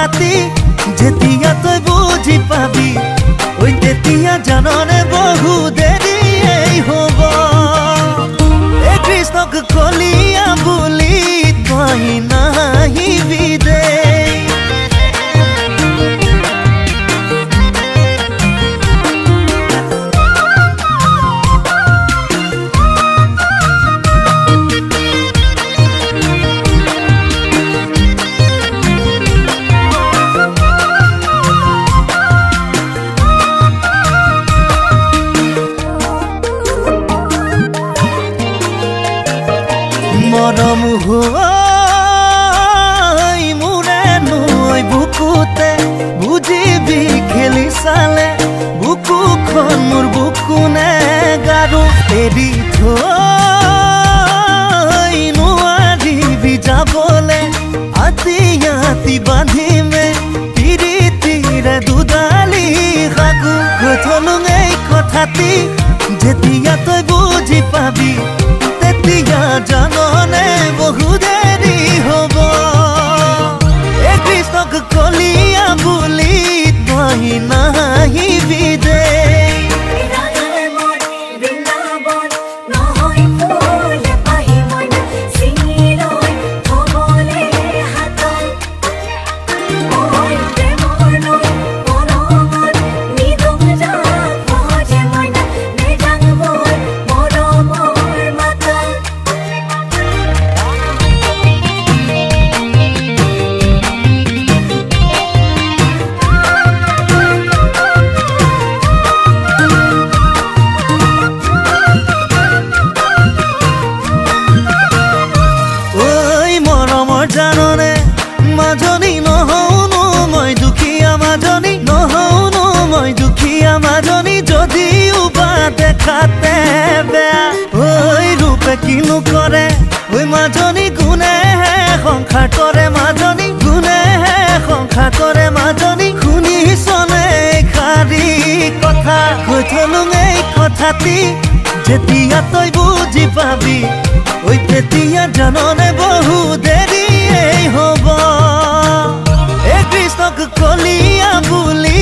কথাটি যেতিয়া তই বুজি পাবি ওই তেতিয়া জাননে বহু দেৰি এই হব এ কৃষ্ণক কলিয়া বুলি তই নাহিবি দে মৰম হৈ মোৰে নৈ বুকুতে বুজিবি খেলি চালে বুকুখন মোৰ বুকুনে গাৰু এৰি থৈ নোৱাৰিবি যাবলে আতি আতি বান্ধিমে তিৰিতিৰে দুডালি সাগু থলো এই কথাটি যেতিয়া তই বুজি পাবি তেতিয়া জাননে বহু দেৰি হব এ কৃষ্ণক কলিয়া বুলি তই নাহিবি দে জাননে মাজনী নহৌনো মই দুখীয়া মাজনী নহৌনো মই দুখীয়া মাজনী যদিও বা দেখাতে বেয়া ঐ ৰূপে কিনো কৰে ঐ মাজনী গুণেহে সংসাৰ কৰে মাজনী গুণেহে সংসাৰ কৰে মাজনী শুনিছনে খাৰী কথা কৈ থলো এই কথাটি যেতিয়া তই বুজি পাবি ঐ তেতিয়া জাননে বহু দেৰি এই হব এ কৃষ্ণক কলিয়া বুলি